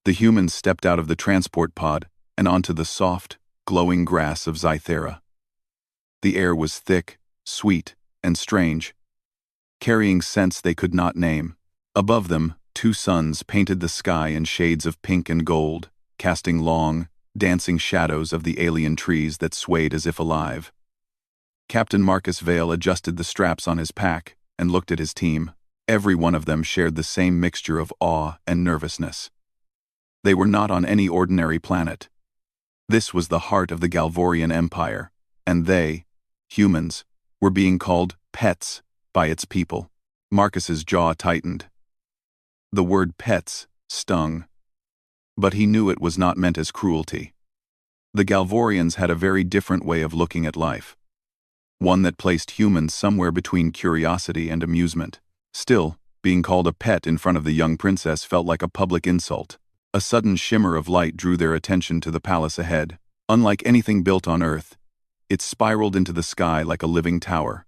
The humans stepped out of the transport pod and onto the soft, glowing grass of Zythera. The air was thick, sweet, and strange, carrying scents they could not name. Above them, two suns painted the sky in shades of pink and gold, casting long, dancing shadows of the alien trees that swayed as if alive. Captain Marcus Vale adjusted the straps on his pack and looked at his team. Every one of them shared the same mixture of awe and nervousness. They were not on any ordinary planet. This was the heart of the Galvorian Empire, and they, humans, were being called pets by its people. Marcus's jaw tightened. The word pets stung, but he knew it was not meant as cruelty. The Galvorians had a very different way of looking at life, one that placed humans somewhere between curiosity and amusement. Still, being called a pet in front of the young princess felt like a public insult. A sudden shimmer of light drew their attention to the palace ahead. Unlike anything built on Earth, it spiraled into the sky like a living tower,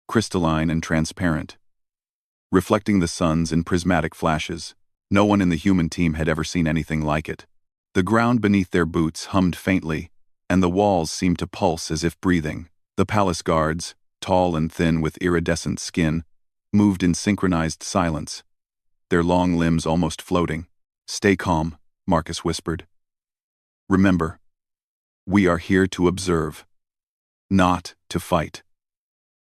crystalline and transparent, reflecting the suns in prismatic flashes. No one in the human team had ever seen anything like it. The ground beneath their boots hummed faintly, and the walls seemed to pulse as if breathing. The palace guards, tall and thin with iridescent skin, moved in synchronized silence, their long limbs almost floating. "Stay calm," Marcus whispered. "Remember, we are here to observe, not to fight.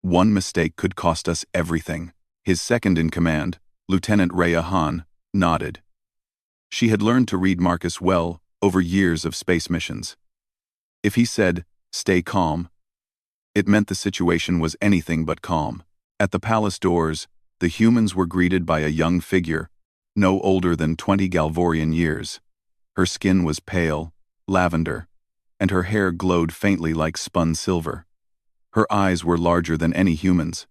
One mistake could cost us everything." His second-in-command, Lieutenant Rhea Hahn, nodded. She had learned to read Marcus well over years of space missions. If he said, "Stay calm," it meant the situation was anything but calm. At the palace doors, the humans were greeted by a young figure, no older than 20 Galvorian years. Her skin was pale, lavender, and her hair glowed faintly like spun silver. Her eyes were larger than any humans,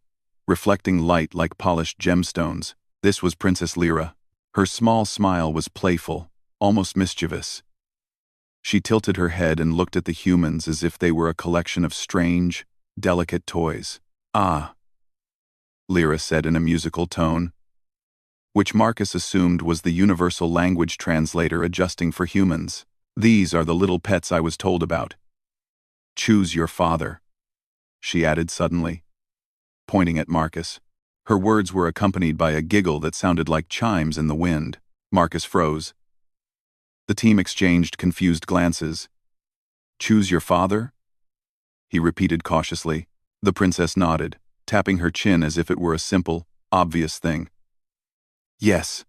reflecting light like polished gemstones. This was Princess Lyra. Her small smile was playful, almost mischievous. She tilted her head and looked at the humans as if they were a collection of strange, delicate toys. "Ah," Lyra said in a musical tone, which Marcus assumed was the universal language translator adjusting for humans. "These are the little pets I was told about. Choose your father," she added suddenly, pointing at Marcus. Her words were accompanied by a giggle that sounded like chimes in the wind. Marcus froze. The team exchanged confused glances. "Choose your father?" he repeated cautiously. The princess nodded, tapping her chin as if it were a simple, obvious thing. "Yes.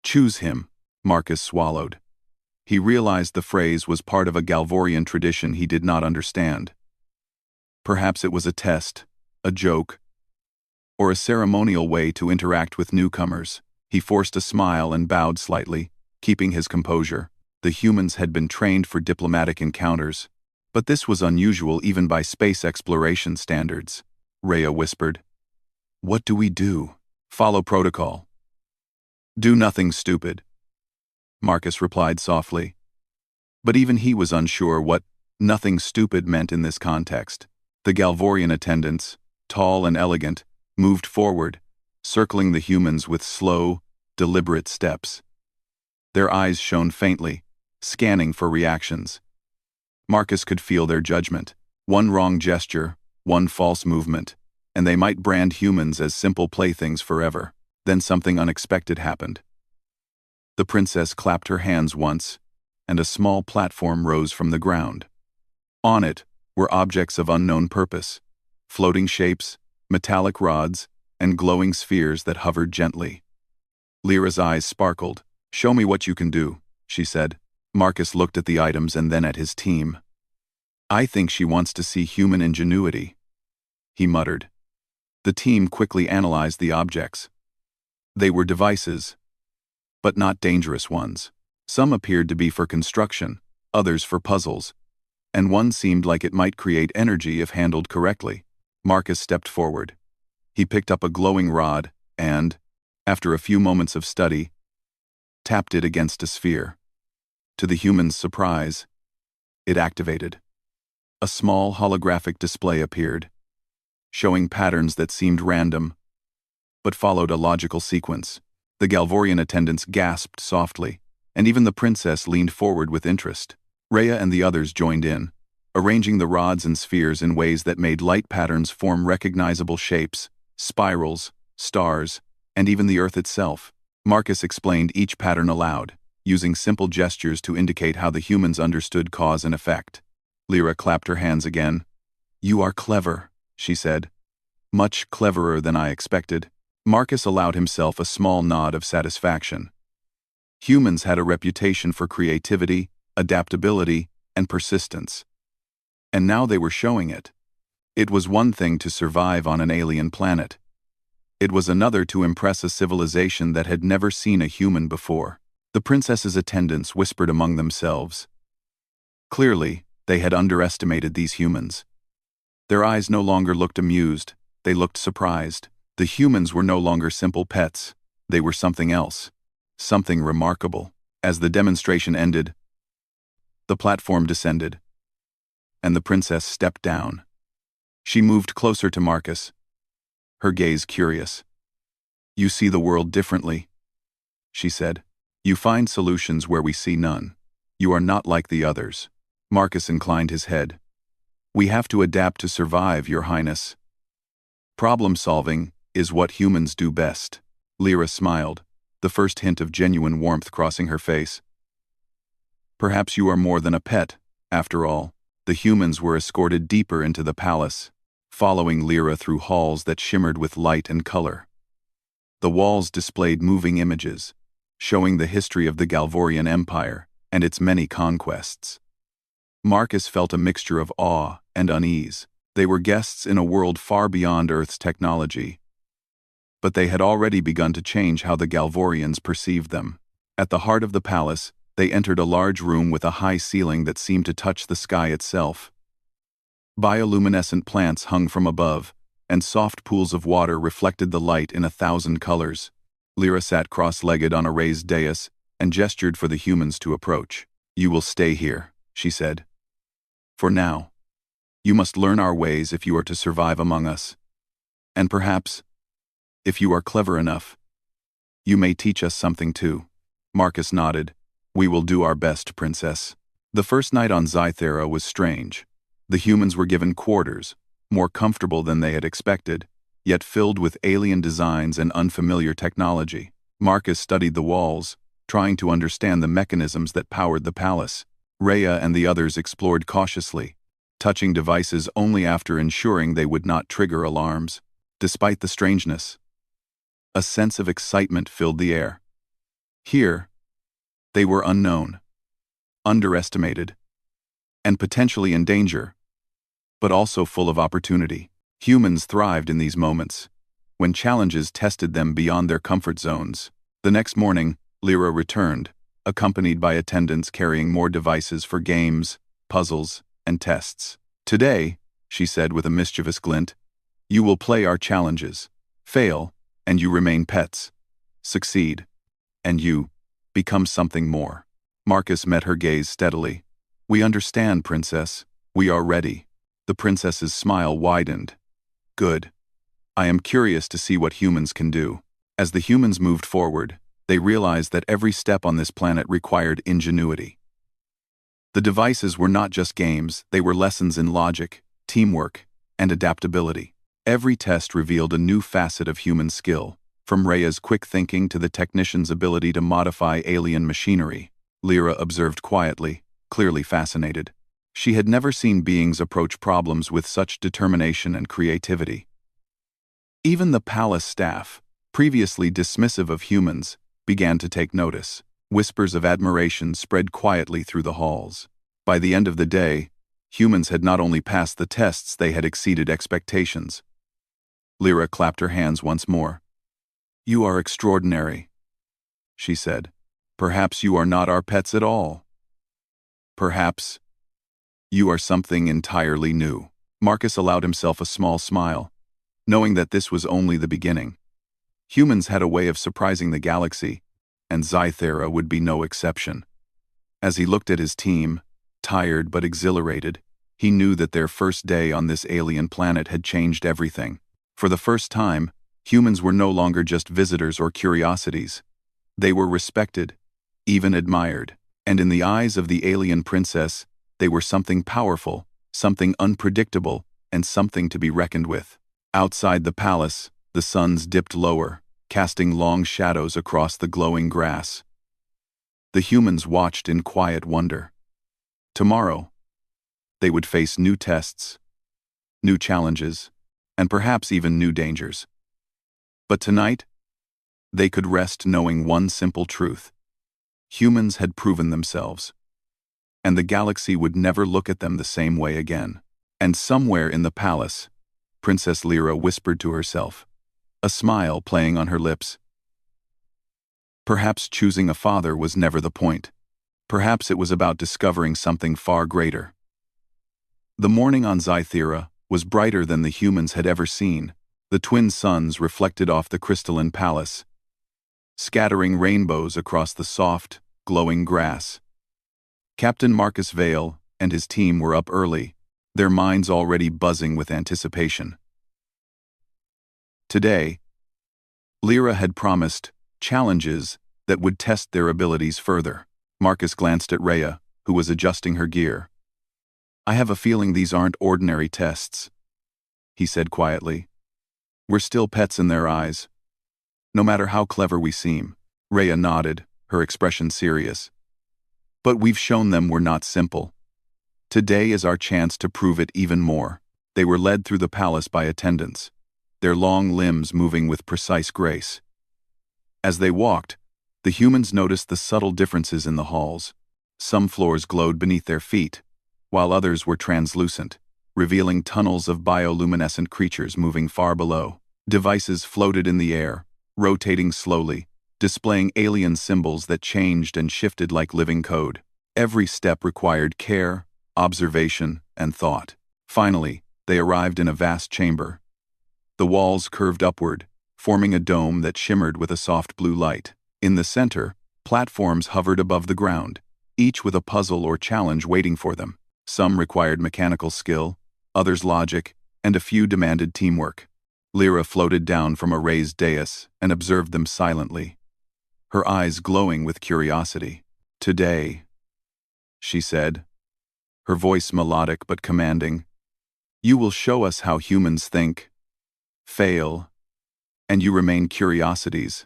Choose him," Marcus swallowed. He realized the phrase was part of a Galvorian tradition he did not understand. Perhaps it was a test, a joke, or a ceremonial way to interact with newcomers. He forced a smile and bowed slightly, keeping his composure. The humans had been trained for diplomatic encounters, but this was unusual even by space exploration standards. Rhea whispered, "What do we do?" "Follow protocol. Do nothing stupid," Marcus replied softly. But even he was unsure what "nothing stupid" meant in this context. The Galvorian attendants, tall and elegant, moved forward, circling the humans with slow, deliberate steps. Their eyes shone faintly, scanning for reactions. Marcus could feel their judgment. One wrong gesture, one false movement, and they might brand humans as simple playthings forever. Then something unexpected happened. The princess clapped her hands once, and a small platform rose from the ground. On it were objects of unknown purpose, floating shapes, metallic rods, and glowing spheres that hovered gently. Lyra's eyes sparkled. "Show me what you can do," she said. Marcus looked at the items and then at his team. "I think she wants to see human ingenuity," he muttered. The team quickly analyzed the objects. They were devices, but not dangerous ones. Some appeared to be for construction, others for puzzles, and one seemed like it might create energy if handled correctly. Marcus stepped forward. He picked up a glowing rod and, after a few moments of study, tapped it against a sphere. To the human's surprise, it activated. A small holographic display appeared, showing patterns that seemed random, but followed a logical sequence. The Galvorian attendants gasped softly, and even the princess leaned forward with interest. Rhea and the others joined in, arranging the rods and spheres in ways that made light patterns form recognizable shapes, spirals, stars, and even the Earth itself. Marcus explained each pattern aloud, using simple gestures to indicate how the humans understood cause and effect. Lyra clapped her hands again. "You are clever," she said. "Much cleverer than I expected." Marcus allowed himself a small nod of satisfaction. Humans had a reputation for creativity, adaptability, and persistence. And now they were showing it. It was one thing to survive on an alien planet. It was another to impress a civilization that had never seen a human before. The princess's attendants whispered among themselves. Clearly, they had underestimated these humans. Their eyes no longer looked amused, they looked surprised. The humans were no longer simple pets, they were something else, something remarkable. As the demonstration ended, the platform descended, and the princess stepped down. She moved closer to Marcus, her gaze curious. "You see the world differently," she said. "You find solutions where we see none. You are not like the others." Marcus inclined his head. "We have to adapt to survive, Your Highness. Problem-solving is what humans do best." Lyra smiled, the first hint of genuine warmth crossing her face. "Perhaps you are more than a pet, after all." The humans were escorted deeper into the palace, following Lyra through halls that shimmered with light and color. The walls displayed moving images, showing the history of the Galvorian Empire and its many conquests. Marcus felt a mixture of awe and unease. They were guests in a world far beyond Earth's technology. But they had already begun to change how the Galvorians perceived them. At the heart of the palace, they entered a large room with a high ceiling that seemed to touch the sky itself. Bioluminescent plants hung from above, and soft pools of water reflected the light in 1,000 colors. Lyra sat cross-legged on a raised dais and gestured for the humans to approach. "You will stay here," she said. "For now. You must learn our ways if you are to survive among us. And perhaps, if you are clever enough, you may teach us something too." Marcus nodded. "We will do our best, Princess." The first night on Scythera was strange. The humans were given quarters, more comfortable than they had expected, yet filled with alien designs and unfamiliar technology. Marcus studied the walls, trying to understand the mechanisms that powered the palace. Rhea and the others explored cautiously, touching devices only after ensuring they would not trigger alarms. Despite the strangeness, a sense of excitement filled the air. Here, they were unknown, underestimated, and potentially in danger, but also full of opportunity. Humans thrived in these moments, when challenges tested them beyond their comfort zones. The next morning, Lyra returned, accompanied by attendants carrying more devices for games, puzzles, and tests. "Today," she said with a mischievous glint, "you will play our challenges. Fail, and you remain pets. Succeed, and you become something more." Marcus met her gaze steadily. "We understand, Princess. We are ready." The princess's smile widened. "Good. I am curious to see what humans can do." As the humans moved forward, they realized that every step on this planet required ingenuity. The devices were not just games, they were lessons in logic, teamwork, and adaptability. Every test revealed a new facet of human skill, from Rhea's quick thinking to the technician's ability to modify alien machinery. Lyra observed quietly, clearly fascinated. She had never seen beings approach problems with such determination and creativity. Even the palace staff, previously dismissive of humans, began to take notice. Whispers of admiration spread quietly through the halls. By the end of the day, humans had not only passed the tests, they had exceeded expectations. Lyra clapped her hands once more. "You are extraordinary," she said. "Perhaps you are not our pets at all. Perhaps you are something entirely new." Marcus allowed himself a small smile, knowing that this was only the beginning. Humans had a way of surprising the galaxy, and Scythera would be no exception. As he looked at his team, tired but exhilarated, he knew that their first day on this alien planet had changed everything. For the first time, humans were no longer just visitors or curiosities. They were respected, even admired. And in the eyes of the alien princess, they were something powerful, something unpredictable, and something to be reckoned with. Outside the palace, the suns dipped lower, casting long shadows across the glowing grass. The humans watched in quiet wonder. Tomorrow, they would face new tests, new challenges, and perhaps even new dangers. But tonight, they could rest knowing one simple truth. Humans had proven themselves, and the galaxy would never look at them the same way again. And somewhere in the palace, Princess Lyra whispered to herself, a smile playing on her lips. Perhaps choosing a father was never the point. Perhaps it was about discovering something far greater. The morning on Scythera was brighter than the humans had ever seen. The twin suns reflected off the crystalline palace, scattering rainbows across the soft, glowing grass. Captain Marcus Vale and his team were up early, their minds already buzzing with anticipation. Today, Lyra had promised challenges that would test their abilities further. Marcus glanced at Rhea, who was adjusting her gear. I have a feeling these aren't ordinary tests, he said quietly. We're still pets in their eyes, no matter how clever we seem. Rhea nodded, her expression serious. But we've shown them we're not simple. Today is our chance to prove it even more. They were led through the palace by attendants, their long limbs moving with precise grace. As they walked, the humans noticed the subtle differences in the halls. Some floors glowed beneath their feet, while others were translucent, revealing tunnels of bioluminescent creatures moving far below. Devices floated in the air, rotating slowly, displaying alien symbols that changed and shifted like living code. Every step required care, observation, and thought. Finally, they arrived in a vast chamber. The walls curved upward, forming a dome that shimmered with a soft blue light. In the center, platforms hovered above the ground, each with a puzzle or challenge waiting for them. Some required mechanical skill, others logic, and a few demanded teamwork. Lyra floated down from a raised dais and observed them silently, her eyes glowing with curiosity. Today, she said, her voice melodic but commanding, you will show us how humans think, fail, and you remain curiosities.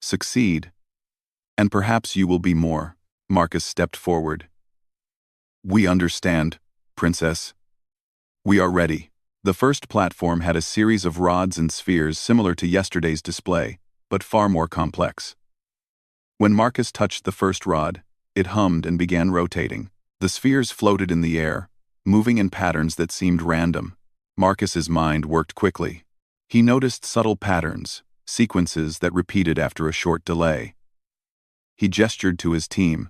Succeed, and perhaps you will be more. Marcus stepped forward. We understand, Princess. We are ready. The first platform had a series of rods and spheres similar to yesterday's display, but far more complex. When Marcus touched the first rod, it hummed and began rotating. The spheres floated in the air, moving in patterns that seemed random. Marcus's mind worked quickly. He noticed subtle patterns, sequences that repeated after a short delay. He gestured to his team,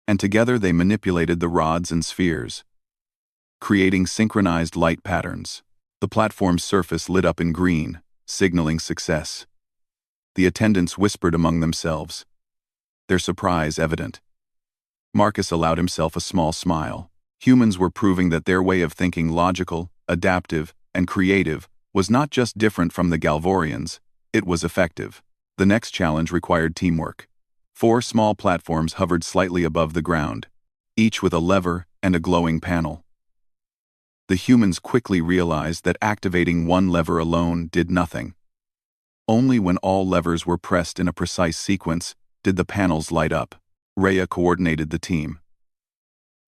and together they manipulated the rods and spheres, creating synchronized light patterns. The platform's surface lit up in green, signaling success. The attendants whispered among themselves, their surprise evident. Marcus allowed himself a small smile. Humans were proving that their way of thinking logical, adaptive, and creative was not just different from the Galvorians, it was effective. The next challenge required teamwork. 4 small platforms hovered slightly above the ground, each with a lever and a glowing panel. The humans quickly realized that activating one lever alone did nothing. Only when all levers were pressed in a precise sequence did the panels light up. Rhea coordinated the team,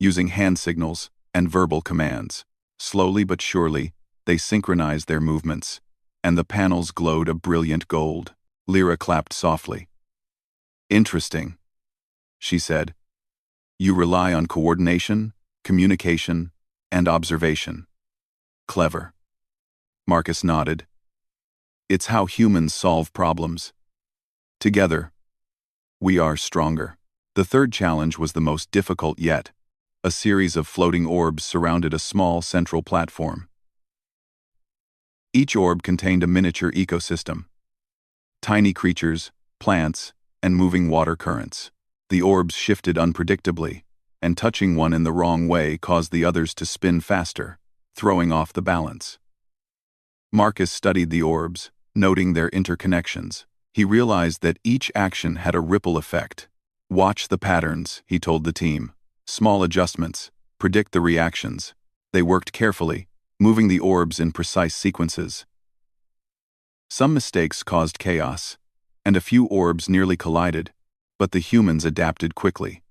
using hand signals and verbal commands. Slowly but surely, they synchronized their movements, and the panels glowed a brilliant gold. Lyra clapped softly. Interesting, she said. You rely on coordination, communication, and observation. Clever. Marcus nodded. It's how humans solve problems. Together, we are stronger. The third challenge was the most difficult yet. A series of floating orbs surrounded a small central platform. Each orb contained a miniature ecosystem. Tiny creatures, plants, and moving water currents. The orbs shifted unpredictably, and touching one in the wrong way caused the others to spin faster, throwing off the balance. Marcus studied the orbs, noting their interconnections. He realized that each action had a ripple effect, Watch the patterns, he told the team. Small adjustments. Predict the reactions. They worked carefully, moving the orbs in precise sequences. Some mistakes caused chaos, and a few orbs nearly collided, but the humans adapted quickly.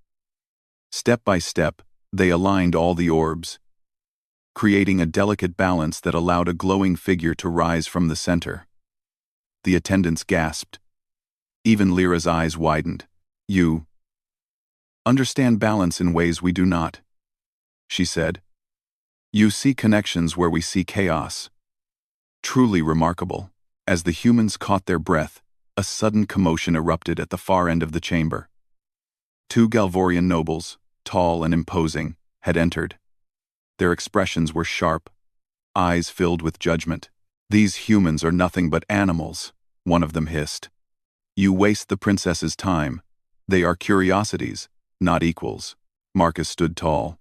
Step by step, they aligned all the orbs, creating a delicate balance that allowed a glowing figure to rise from the center. The attendants gasped. Even Lyra's eyes widened. "You understand balance in ways we do not," she said. "You see connections where we see chaos." Truly remarkable. As the humans caught their breath, a sudden commotion erupted at the far end of the chamber. Two Galvorian nobles, tall and imposing, had entered. Their expressions were sharp, eyes filled with judgment. "These humans are nothing but animals," one of them hissed. "You waste the princess's time. They are curiosities, not equals." Marcus stood tall.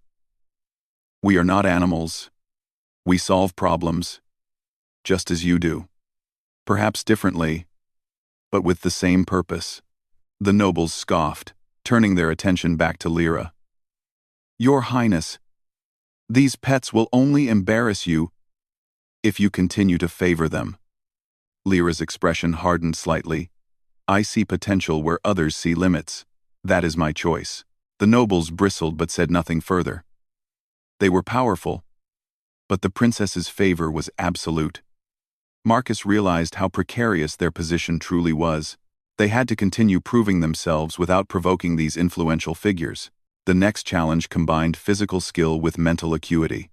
"We are not animals. We solve problems, just as you do. Perhaps differently, but with the same purpose." The nobles scoffed, turning their attention back to Lyra. "Your Highness, these pets will only embarrass you if you continue to favor them." Lyra's expression hardened slightly. "I see potential where others see limits. That is my choice." The nobles bristled but said nothing further. They were powerful, but the princess's favor was absolute. Marcus realized how precarious their position truly was. They had to continue proving themselves without provoking these influential figures. The next challenge combined physical skill with mental acuity.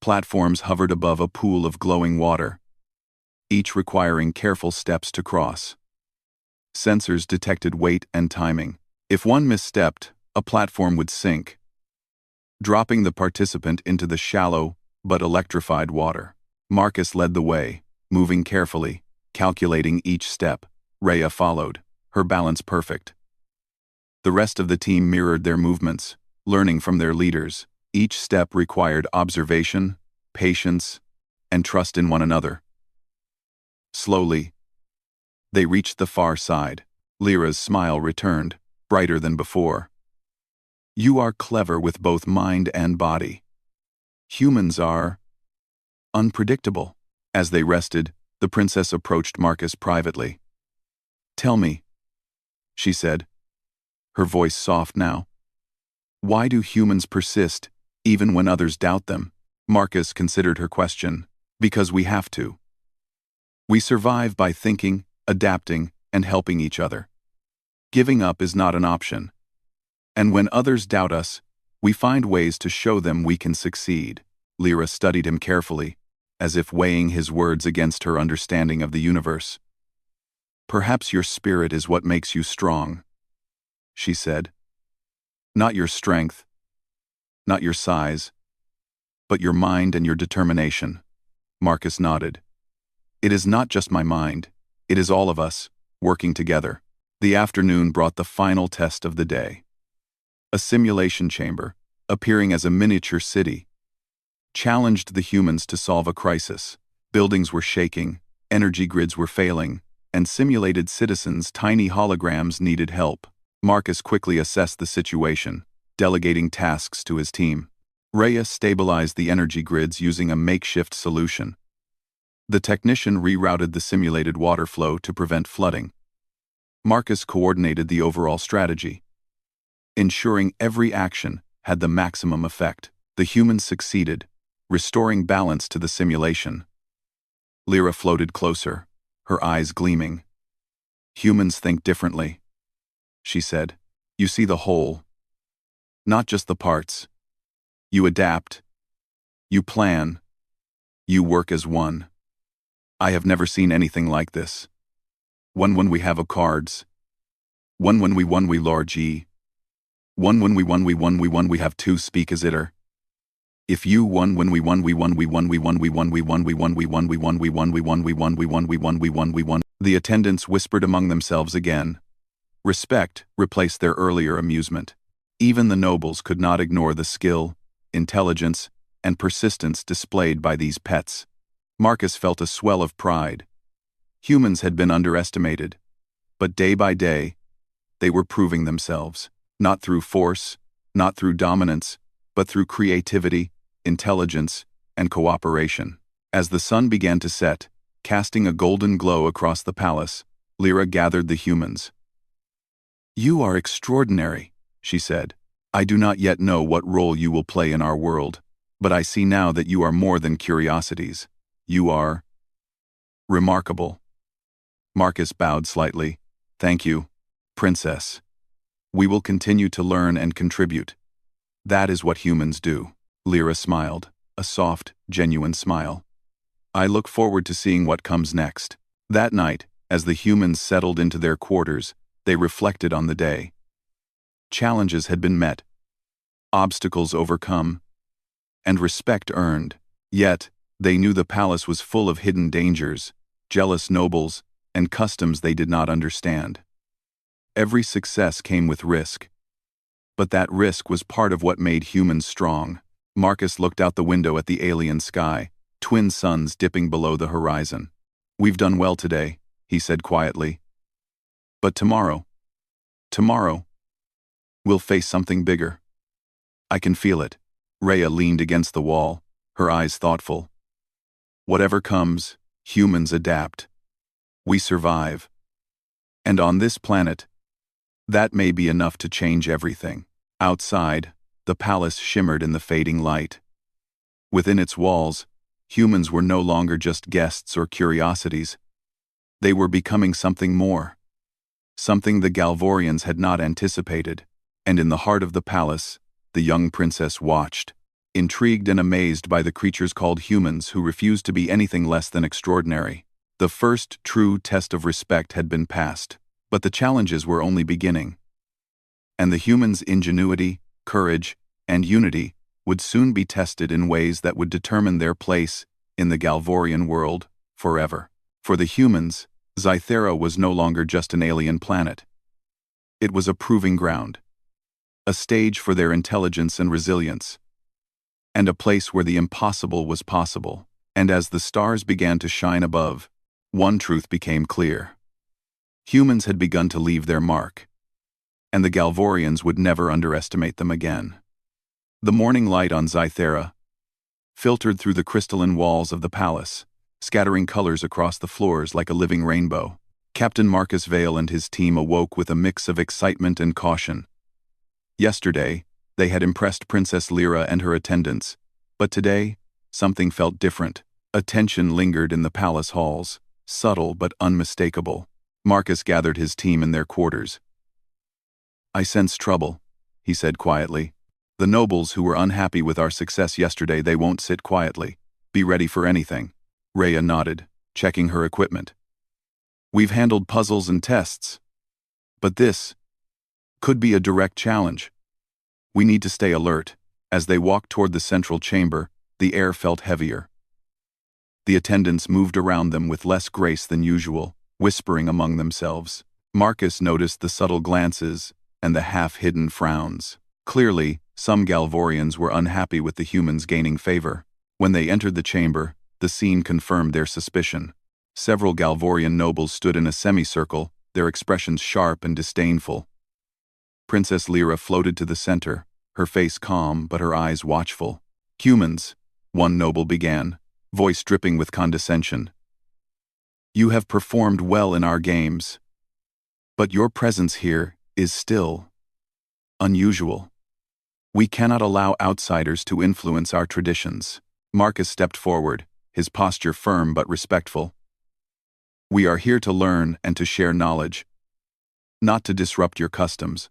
Platforms hovered above a pool of glowing water, each requiring careful steps to cross. Sensors detected weight and timing. If one misstepped, a platform would sink, dropping the participant into the shallow but electrified water. Marcus led the way, moving carefully, calculating each step. Rhea followed, her balance perfect. The rest of the team mirrored their movements, learning from their leaders. Each step required observation, patience, and trust in one another. Slowly, they reached the far side. Lyra's smile returned, brighter than before. "You are clever with both mind and body. Humans are unpredictable." As they rested, the princess approached Marcus privately. "Tell me," she said, her voice soft now. "Why do humans persist, even when others doubt them?" Marcus considered her question. "Because we have to. We survive by thinking, adapting, and helping each other. Giving up is not an option. And when others doubt us, we find ways to show them we can succeed." Lyra studied him carefully, as if weighing his words against her understanding of the universe. "Perhaps your spirit is what makes you strong," she said. "Not your strength, not your size, but your mind and your determination." Marcus nodded. "It is not just my mind, it is all of us, working together." The afternoon brought the final test of the day. A simulation chamber, appearing as a miniature city, challenged the humans to solve a crisis. Buildings were shaking, energy grids were failing, and simulated citizens' tiny holograms needed help. Marcus quickly assessed the situation, delegating tasks to his team. Rhea stabilized the energy grids using a makeshift solution. The technician rerouted the simulated water flow to prevent flooding. Marcus coordinated the overall strategy, ensuring every action had the maximum effect. The humans succeeded, restoring balance to the simulation. Lyra floated closer, her eyes gleaming. "Humans think differently," she said. "You see the whole, not just the parts. You adapt, you plan, you work as one. I have never seen anything like this. One when we have a cards. One when we won we large E. One when we won we won we won we have two speak as itter. If you won when we won we won we won we won we won we won we won we won we won we won we won we won we won we won we won we won." The attendants whispered among themselves again. Respect replaced their earlier amusement. Even the nobles could not ignore the skill, intelligence, and persistence displayed by these pets. Marcus felt a swell of pride. Humans had been underestimated, but day by day, They were proving themselves, not through force, not through dominance, but through creativity, intelligence, and cooperation. As the sun began to set, casting a golden glow across the palace, Lyra gathered the humans. "You are extraordinary," she said. "I do not yet know what role you will play in our world, but I see now that you are more than curiosities. You are remarkable." Marcus bowed slightly. "Thank you, Princess. We will continue to learn and contribute. That is what humans do." Lyra smiled, a soft, genuine smile. "I look forward to seeing what comes next." That night, as the humans settled into their quarters, they reflected on the day. Challenges had been met, obstacles overcome, and respect earned. Yet, they knew the palace was full of hidden dangers, jealous nobles, and customs they did not understand. Every success came with risk. But that risk was part of what made humans strong. Marcus looked out the window at the alien sky, twin suns dipping below the horizon. "We've done well today," he said quietly. "But tomorrow, we'll face something bigger. I can feel it." Rhea leaned against the wall, her eyes thoughtful. "Whatever comes, humans adapt. We survive. And on this planet, that may be enough to change everything." Outside, the palace shimmered in the fading light. Within its walls, humans were no longer just guests or curiosities. They were becoming something more. Something the Galvorians had not anticipated. And in the heart of the palace, the young princess watched, intrigued and amazed by the creatures called humans who refused to be anything less than extraordinary. The first true test of respect had been passed, but the challenges were only beginning. And the humans' ingenuity, courage, and unity would soon be tested in ways that would determine their place in the Galvorian world forever. For the humans, Zythera was no longer just an alien planet. It was a proving ground, a stage for their intelligence and resilience, and a place where the impossible was possible. And as the stars began to shine above, one truth became clear. Humans had begun to leave their mark, and the Galvorians would never underestimate them again. The morning light on Zythera filtered through the crystalline walls of the palace, scattering colors across the floors like a living rainbow. Captain Marcus Vale and his team awoke with a mix of excitement and caution. Yesterday, they had impressed Princess Lyra and her attendants, but today, something felt different. A tension lingered in the palace halls, subtle but unmistakable. Marcus gathered his team in their quarters. "I sense trouble," he said quietly. "The nobles who were unhappy with our success yesterday, they won't sit quietly. Be ready for anything." Rhea nodded, checking her equipment. "We've handled puzzles and tests, but this could be a direct challenge. We need to stay alert." As they walked toward the central chamber, the air felt heavier. The attendants moved around them with less grace than usual, whispering among themselves. Marcus noticed the subtle glances and the half-hidden frowns. Clearly, some Galvorians were unhappy with the humans gaining favor. When they entered the chamber, the scene confirmed their suspicion. Several Galvorian nobles stood in a semicircle, their expressions sharp and disdainful. Princess Lyra floated to the center, her face calm but her eyes watchful. "Humans," one noble began, voice dripping with condescension. "You have performed well in our games, but your presence here is still unusual. We cannot allow outsiders to influence our traditions." Marcus stepped forward, his posture firm but respectful. "We are here to learn and to share knowledge, not to disrupt your customs.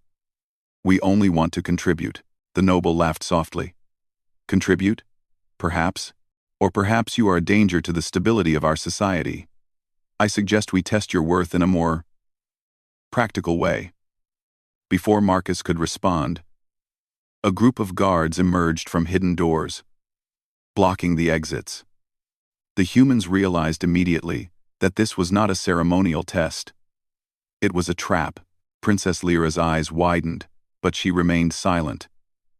We only want to contribute." The noble laughed softly. "Contribute? Perhaps. Or perhaps you are a danger to the stability of our society. I suggest we test your worth in a more practical way." Before Marcus could respond, a group of guards emerged from hidden doors, blocking the exits. The humans realized immediately that this was not a ceremonial test. It was a trap. Princess Lyra's eyes widened, but she remained silent.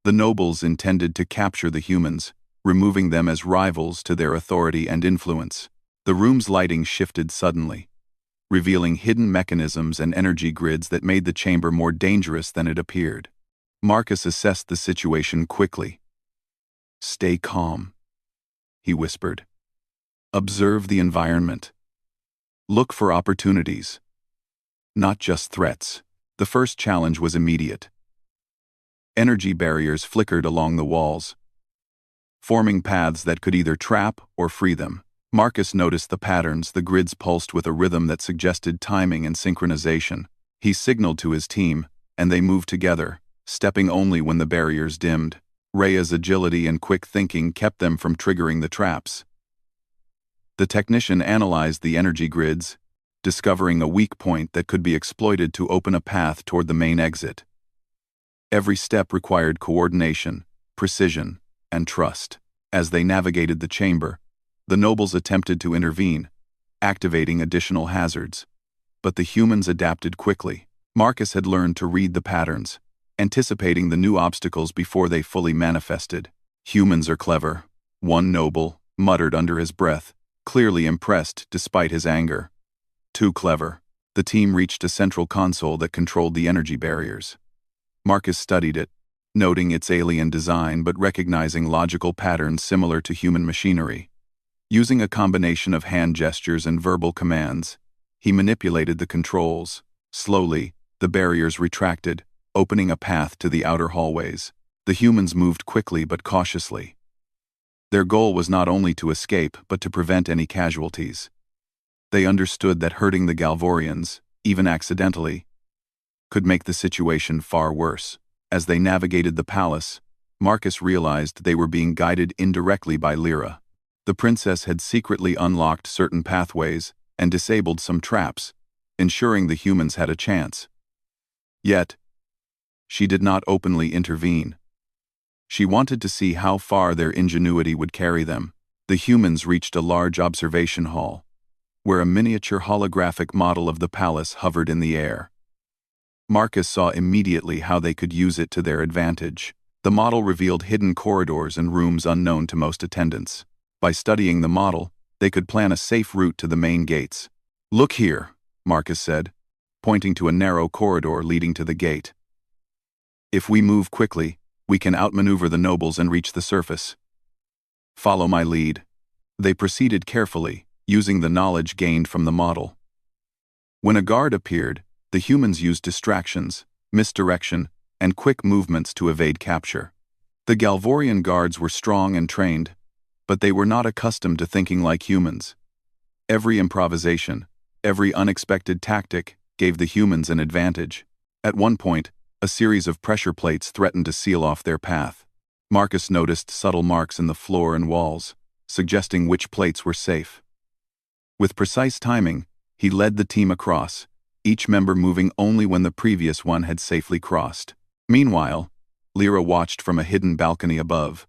The nobles intended to capture the humans, removing them as rivals to their authority and influence. The room's lighting shifted suddenly. revealing hidden mechanisms and energy grids that made the chamber more dangerous than it appeared. Marcus assessed the situation quickly. "Stay calm," he whispered. "Observe the environment. Look for opportunities, not just threats." The first challenge was immediate. Energy barriers flickered along the walls, forming paths that could either trap or free them. Marcus noticed the patterns. The grids pulsed with a rhythm that suggested timing and synchronization. He signaled to his team, and they moved together, stepping only when the barriers dimmed. Rhea's agility and quick thinking kept them from triggering the traps. The technician analyzed the energy grids, discovering a weak point that could be exploited to open a path toward the main exit. Every step required coordination, precision, and trust. As they navigated the chamber, the nobles attempted to intervene, activating additional hazards. But the humans adapted quickly. Marcus had learned to read the patterns, anticipating the new obstacles before they fully manifested. "Humans are clever," one noble muttered under his breath, clearly impressed despite his anger. "Too clever." The team reached a central console that controlled the energy barriers. Marcus studied it, noting its alien design but recognizing logical patterns similar to human machinery. Using a combination of hand gestures and verbal commands, he manipulated the controls. Slowly, the barriers retracted, opening a path to the outer hallways. The humans moved quickly but cautiously. Their goal was not only to escape but to prevent any casualties. They understood that hurting the Galvorians, even accidentally, could make the situation far worse. As they navigated the palace, Marcus realized they were being guided indirectly by Lyra. The princess had secretly unlocked certain pathways and disabled some traps, ensuring the humans had a chance. Yet, she did not openly intervene. She wanted to see how far their ingenuity would carry them. The humans reached a large observation hall, where a miniature holographic model of the palace hovered in the air. Marcus saw immediately how they could use it to their advantage. The model revealed hidden corridors and rooms unknown to most attendants. By studying the model, they could plan a safe route to the main gates. "Look here," Marcus said, pointing to a narrow corridor leading to the gate. "If we move quickly, we can outmaneuver the nobles and reach the surface. Follow my lead." They proceeded carefully, using the knowledge gained from the model. When a guard appeared, the humans used distractions, misdirection, and quick movements to evade capture. The Galvorian guards were strong and trained, but they were not accustomed to thinking like humans. Every improvisation, every unexpected tactic gave the humans an advantage. At one point, a series of pressure plates threatened to seal off their path. Marcus noticed subtle marks in the floor and walls, suggesting which plates were safe. With precise timing, he led the team across, each member moving only when the previous one had safely crossed. Meanwhile, Lyra watched from a hidden balcony above.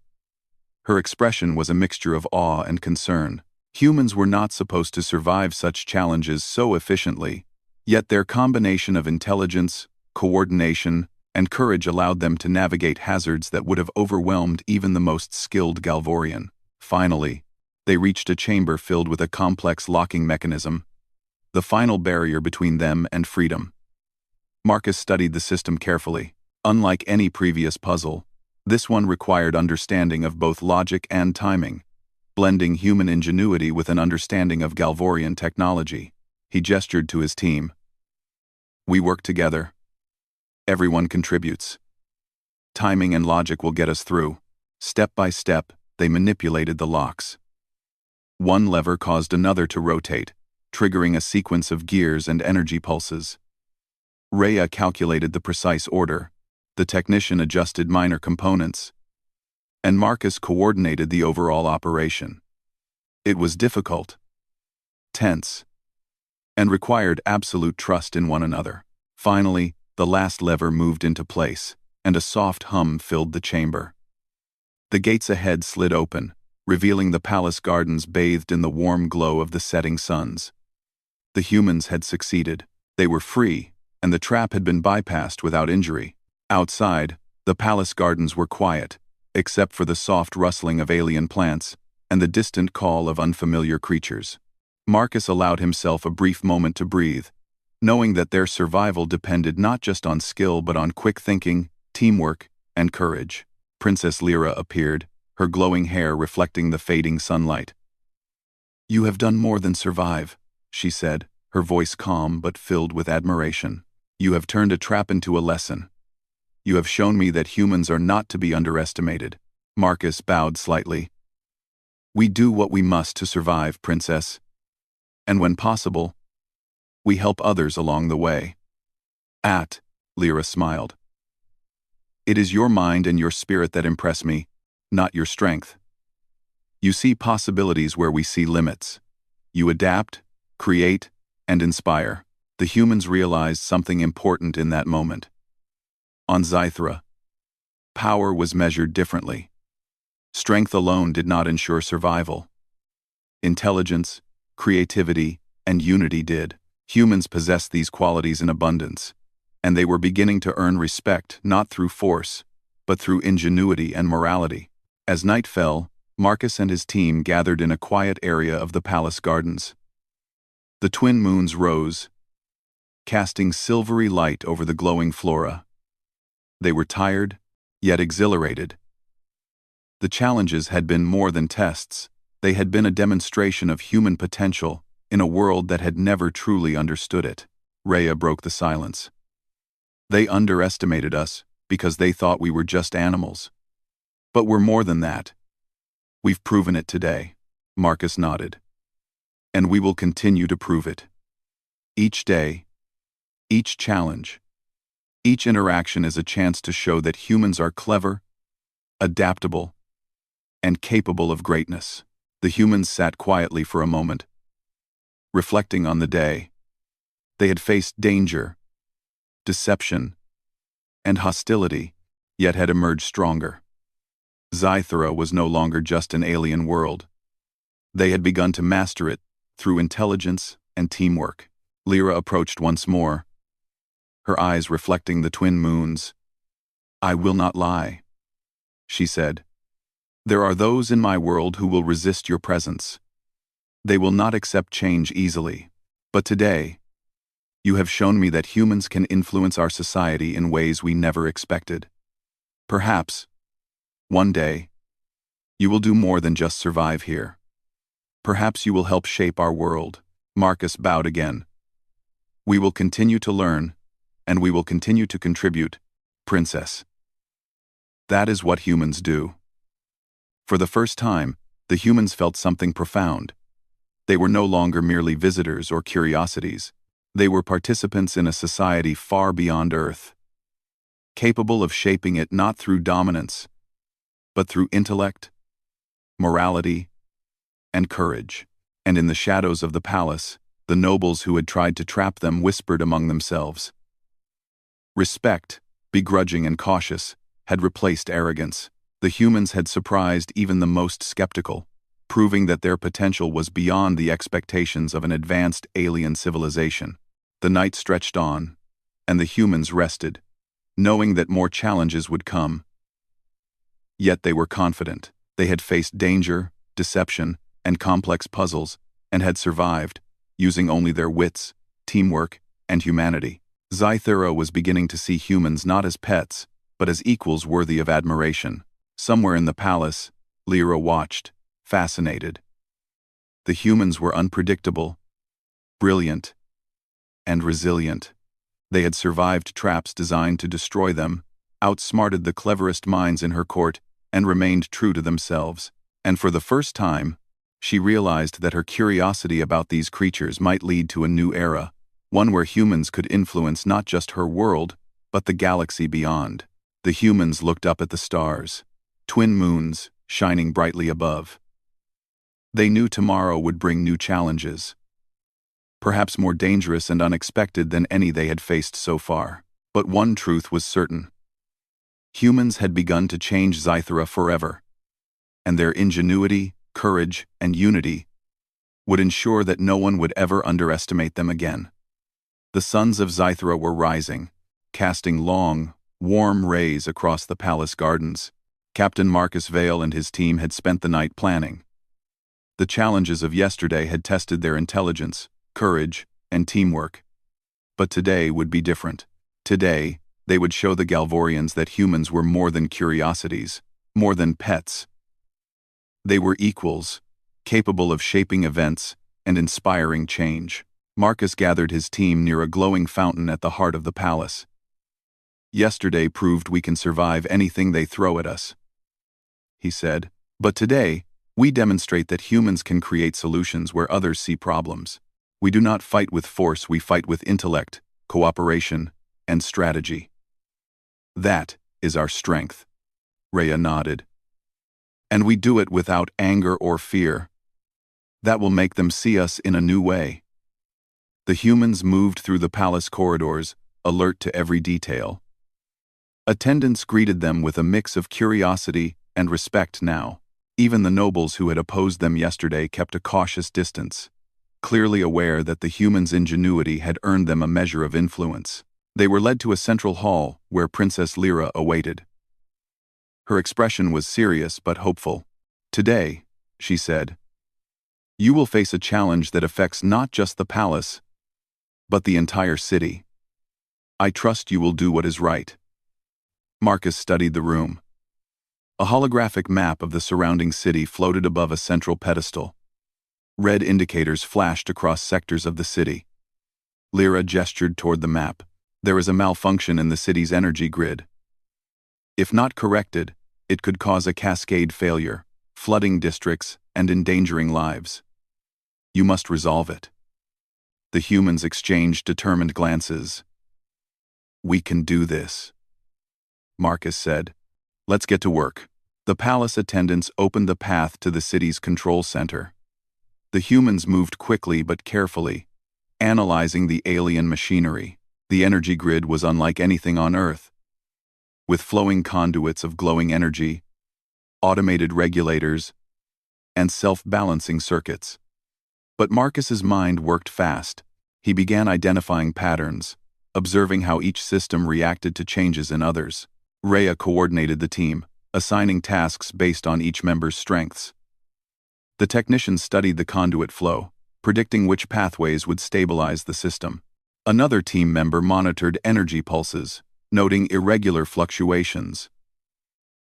Her expression was a mixture of awe and concern. Humans were not supposed to survive such challenges so efficiently, yet their combination of intelligence, coordination, and courage allowed them to navigate hazards that would have overwhelmed even the most skilled Galvorian. Finally, they reached a chamber filled with a complex locking mechanism, the final barrier between them and freedom. Marcus studied the system carefully. Unlike any previous puzzle, this one required understanding of both logic and timing, blending human ingenuity with an understanding of Galvorian technology. He gestured to his team. "We work together. Everyone contributes. Timing and logic will get us through." Step by step, they manipulated the locks. One lever caused another to rotate, triggering a sequence of gears and energy pulses. Rhea calculated the precise order, the technician adjusted minor components, and Marcus coordinated the overall operation. It was difficult, tense, and required absolute trust in one another. Finally, the last lever moved into place, and a soft hum filled the chamber. The gates ahead slid open, revealing the palace gardens bathed in the warm glow of the setting suns. The humans had succeeded. They were free, and the trap had been bypassed without injury. Outside, the palace gardens were quiet, except for the soft rustling of alien plants and the distant call of unfamiliar creatures. Marcus allowed himself a brief moment to breathe, knowing that their survival depended not just on skill but on quick thinking, teamwork, and courage. Princess Lyra appeared, her glowing hair reflecting the fading sunlight. "You have done more than survive," she said, her voice calm but filled with admiration. "You have turned a trap into a lesson. You have shown me that humans are not to be underestimated." Marcus bowed slightly. "We do what we must to survive, Princess. And when possible, we help others along the way." Lyra smiled. "It is your mind and your spirit that impress me, not your strength. You see possibilities where we see limits. You adapt, create, and inspire." The humans realized something important in that moment. On Zythera, power was measured differently. Strength alone did not ensure survival. Intelligence, creativity, and unity did. Humans possessed these qualities in abundance, and they were beginning to earn respect not through force, but through ingenuity and morality. As night fell, Marcus and his team gathered in a quiet area of the palace gardens. The twin moons rose, casting silvery light over the glowing flora. They were tired, yet exhilarated. The challenges had been more than tests. They had been a demonstration of human potential in a world that had never truly understood it. Rhea broke the silence. "They underestimated us because they thought we were just animals. But we're more than that. We've proven it today." Marcus nodded. "And we will continue to prove it. Each day, each challenge, each interaction is a chance to show that humans are clever, adaptable, and capable of greatness." The humans sat quietly for a moment, reflecting on the day. They had faced danger, deception, and hostility, yet had emerged stronger. Zythera was no longer just an alien world. They had begun to master it through intelligence and teamwork. Lyra approached once more, her eyes reflecting the twin moons. "I will not lie," she said. "There are those in my world who will resist your presence. They will not accept change easily. But today, you have shown me that humans can influence our society in ways we never expected. Perhaps, one day, you will do more than just survive here. Perhaps you will help shape our world." Marcus bowed again. "We will continue to learn, and we will continue to contribute, Princess. That is what humans do." For the first time, the humans felt something profound. They were no longer merely visitors or curiosities. They were participants in a society far beyond Earth, capable of shaping it not through dominance, but through intellect, morality, and courage. And in the shadows of the palace, the nobles who had tried to trap them whispered among themselves. Respect, begrudging and cautious, had replaced arrogance. The humans had surprised even the most skeptical, proving that their potential was beyond the expectations of an advanced alien civilization. The night stretched on, and the humans rested, knowing that more challenges would come. Yet they were confident. They had faced danger, deception, and complex puzzles, and had survived, using only their wits, teamwork, and humanity. Zythera was beginning to see humans not as pets, but as equals worthy of admiration. Somewhere in the palace, Lyra watched, fascinated. The humans were unpredictable, brilliant, and resilient. They had survived traps designed to destroy them, outsmarted the cleverest minds in her court, and remained true to themselves. And for the first time, she realized that her curiosity about these creatures might lead to a new era, one where humans could influence not just her world, but the galaxy beyond. The humans looked up at the stars, twin moons shining brightly above. They knew tomorrow would bring new challenges, perhaps more dangerous and unexpected than any they had faced so far. But one truth was certain. Humans had begun to change Zythera forever, and their ingenuity, courage, and unity would ensure that no one would ever underestimate them again. The suns of Zythera were rising, casting long, warm rays across the palace gardens. Captain Marcus Vale and his team had spent the night planning. The challenges of yesterday had tested their intelligence, courage, and teamwork. But today would be different. Today, they would show the Galvorians that humans were more than curiosities, more than pets. They were equals, capable of shaping events and inspiring change. Marcus gathered his team near a glowing fountain at the heart of the palace. Yesterday proved we can survive anything they throw at us, he said. But today, we demonstrate that humans can create solutions where others see problems. We do not fight with force, we fight with intellect, cooperation, and strategy. That is our strength. Rhea nodded. And we do it without anger or fear. That will make them see us in a new way. The humans moved through the palace corridors, alert to every detail. Attendants greeted them with a mix of curiosity and respect now. Even the nobles who had opposed them yesterday kept a cautious distance, clearly aware that the humans' ingenuity had earned them a measure of influence. They were led to a central hall where Princess Lyra awaited. Her expression was serious but hopeful. Today, she said, you will face a challenge that affects not just the palace, but the entire city. I trust you will do what is right. Marcus studied the room. A holographic map of the surrounding city floated above a central pedestal. Red indicators flashed across sectors of the city. Lyra gestured toward the map. There is a malfunction in the city's energy grid. If not corrected, it could cause a cascade failure, flooding districts and endangering lives. You must resolve it. The humans exchanged determined glances. We can do this, Marcus said. Let's get to work. The palace attendants opened the path to the city's control center. The humans moved quickly but carefully, analyzing the alien machinery. The energy grid was unlike anything on Earth, with flowing conduits of glowing energy, automated regulators, and self-balancing circuits. But Marcus's mind worked fast. He began identifying patterns, observing how each system reacted to changes in others. Rhea coordinated the team, assigning tasks based on each member's strengths. The technicians studied the conduit flow, predicting which pathways would stabilize the system. Another team member monitored energy pulses, noting irregular fluctuations.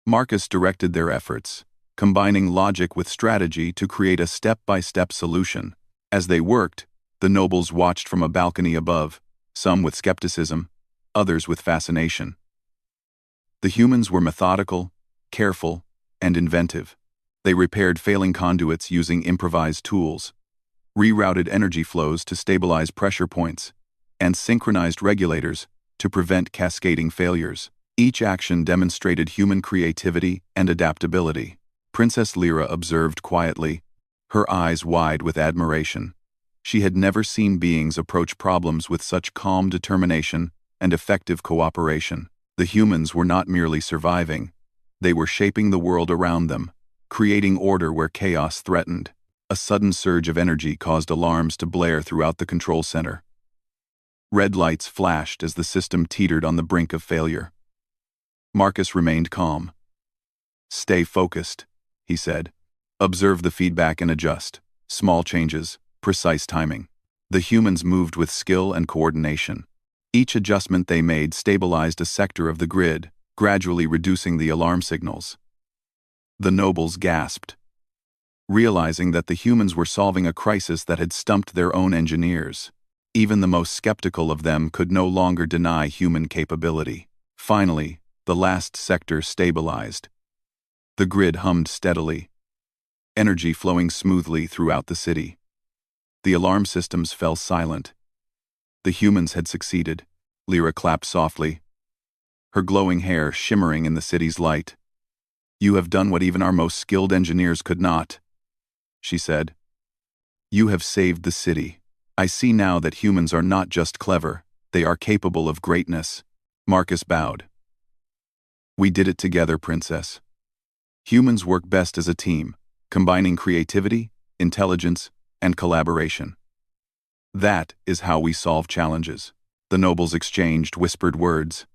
Marcus directed their efforts, combining logic with strategy to create a step-by-step solution. As they worked, the nobles watched from a balcony above, some with skepticism, others with fascination. The humans were methodical, careful, and inventive. They repaired failing conduits using improvised tools, rerouted energy flows to stabilize pressure points, and synchronized regulators to prevent cascading failures. Each action demonstrated human creativity and adaptability. Princess Lyra observed quietly, her eyes wide with admiration. She had never seen beings approach problems with such calm determination and effective cooperation. The humans were not merely surviving. They were shaping the world around them, creating order where chaos threatened. A sudden surge of energy caused alarms to blare throughout the control center. Red lights flashed as the system teetered on the brink of failure. Marcus remained calm. Stay focused, he said. Observe the feedback and adjust. Small changes, precise timing. The humans moved with skill and coordination. Each adjustment they made stabilized a sector of the grid, gradually reducing the alarm signals. The nobles gasped, realizing that the humans were solving a crisis that had stumped their own engineers. Even the most skeptical of them could no longer deny human capability. Finally, the last sector stabilized. The grid hummed steadily, energy flowing smoothly throughout the city. The alarm systems fell silent. The humans had succeeded. Lyra clapped softly, her glowing hair shimmering in the city's light. You have done what even our most skilled engineers could not, she said. You have saved the city. I see now that humans are not just clever, they are capable of greatness. Marcus bowed. We did it together, Princess. Humans work best as a team, combining creativity, intelligence, and collaboration. That is how we solve challenges. The nobles exchanged whispered words.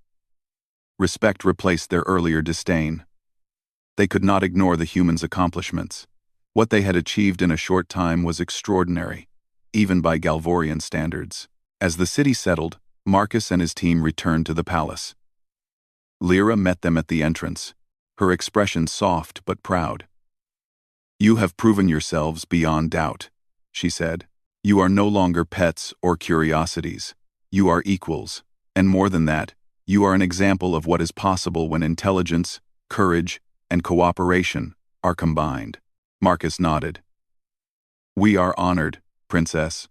Respect replaced their earlier disdain. They could not ignore the humans' accomplishments. What they had achieved in a short time was extraordinary, even by Galvorian standards. As the city settled, Marcus and his team returned to the palace. Lyra met them at the entrance, her expression soft but proud. "You have proven yourselves beyond doubt," she said. "You are no longer pets or curiosities. You are equals, and more than that, you are an example of what is possible when intelligence, courage, and cooperation are combined." Marcus nodded. "We are honored, Princess.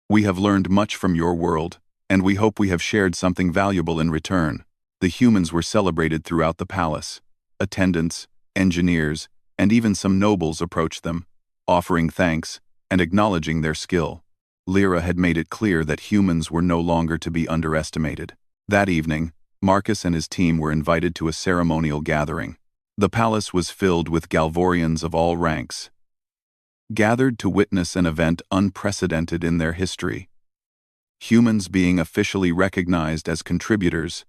We have learned much from your world, and we hope we have shared something valuable in return." The humans were celebrated throughout the palace. Attendants, engineers, and even some nobles approached them, offering thanks and acknowledging their skill. Lyra had made it clear that humans were no longer to be underestimated. That evening, Marcus and his team were invited to a ceremonial gathering. The palace was filled with Galvorians of all ranks, gathered to witness an event unprecedented in their history. Humans being officially recognized as contributors,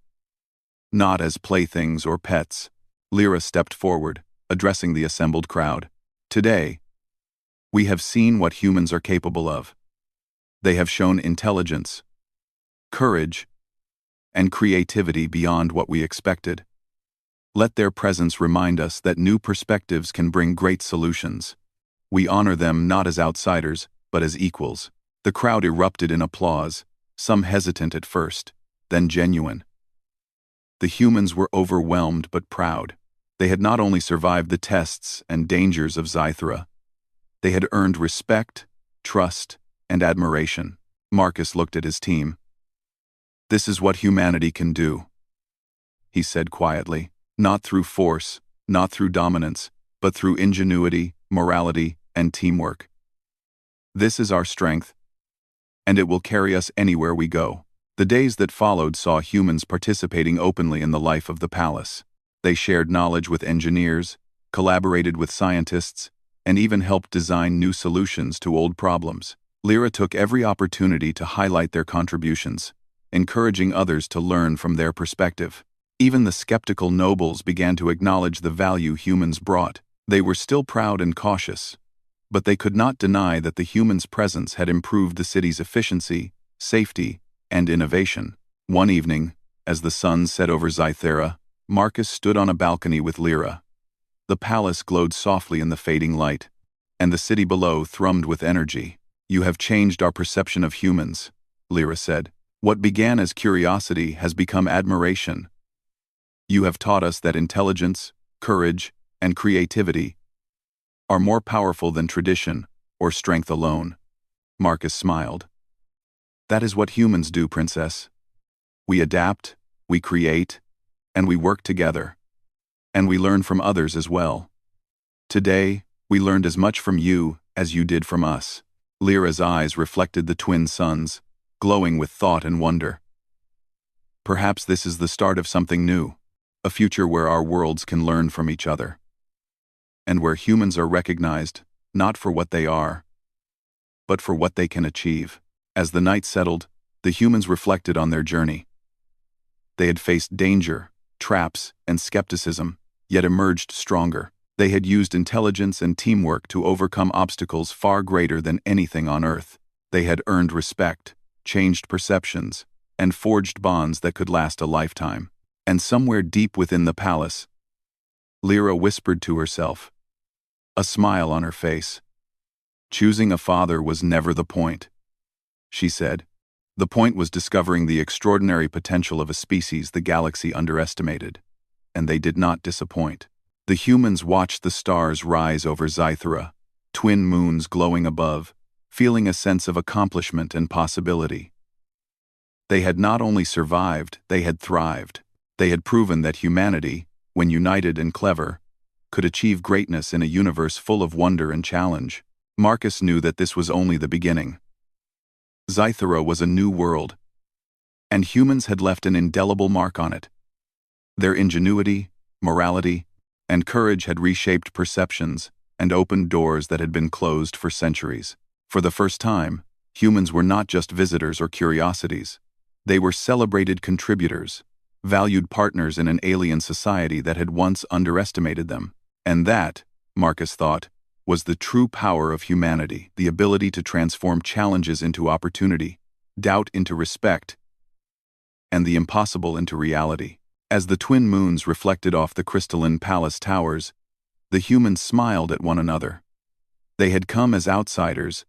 not as playthings or pets. Lyra stepped forward, addressing the assembled crowd. "Today, we have seen what humans are capable of. They have shown intelligence, courage, and creativity beyond what we expected. Let their presence remind us that new perspectives can bring great solutions. We honor them not as outsiders, but as equals." The crowd erupted in applause, some hesitant at first, then genuine. The humans were overwhelmed but proud. They had not only survived the tests and dangers of Zythera, they had earned respect, trust, and admiration. Marcus looked at his team. "This is what humanity can do," he said quietly. "Not through force, not through dominance, but through ingenuity, morality, and teamwork. This is our strength, and it will carry us anywhere we go." The days that followed saw humans participating openly in the life of the palace. They shared knowledge with engineers, collaborated with scientists, and even helped design new solutions to old problems. Lyra took every opportunity to highlight their contributions, encouraging others to learn from their perspective. Even the skeptical nobles began to acknowledge the value humans brought. They were still proud and cautious, but they could not deny that the humans' presence had improved the city's efficiency, safety, and innovation. One evening, as the sun set over Zythera, Marcus stood on a balcony with Lyra. The palace glowed softly in the fading light, and the city below thrummed with energy. "You have changed our perception of humans," Lyra said. "What began as curiosity has become admiration. You have taught us that intelligence, courage, and creativity are more powerful than tradition or strength alone." Marcus smiled. "That is what humans do, Princess. We adapt, we create, and we work together. And we learn from others as well. Today, we learned as much from you as you did from us." Lyra's eyes reflected the twin suns, glowing with thought and wonder. "Perhaps this is the start of something new, a future where our worlds can learn from each other, and where humans are recognized not for what they are, but for what they can achieve." As the night settled, the humans reflected on their journey. They had faced danger, traps, and skepticism, yet emerged stronger. They had used intelligence and teamwork to overcome obstacles far greater than anything on Earth. They had earned respect, changed perceptions, and forged bonds that could last a lifetime. And somewhere deep within the palace, Lyra whispered to herself, a smile on her face. "Choosing a father was never the point," she said. "The point was discovering the extraordinary potential of a species the galaxy underestimated, and they did not disappoint." The humans watched the stars rise over Zythera, twin moons glowing above, feeling a sense of accomplishment and possibility. They had not only survived, they had thrived. They had proven that humanity, when united and clever, could achieve greatness in a universe full of wonder and challenge. Marcus knew that this was only the beginning. Zythera was a new world, and humans had left an indelible mark on it. Their ingenuity, morality, and courage had reshaped perceptions and opened doors that had been closed for centuries. For the first time, humans were not just visitors or curiosities. They were celebrated contributors, valued partners in an alien society that had once underestimated them. And that, Marcus thought, was the true power of humanity, the ability to transform challenges into opportunity, doubt into respect, and the impossible into reality. As the twin moons reflected off the crystalline palace towers, the humans smiled at one another. They had come as outsiders,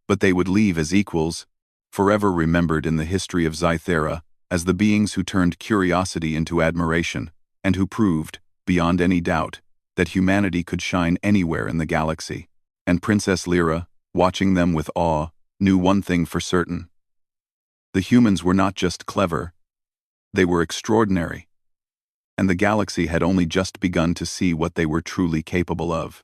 but they would leave as equals, forever remembered in the history of Scythera as the beings who turned curiosity into admiration, and who proved, beyond any doubt, that humanity could shine anywhere in the galaxy. And Princess Lyra, watching them with awe, knew one thing for certain. The humans were not just clever, they were extraordinary, and the galaxy had only just begun to see what they were truly capable of.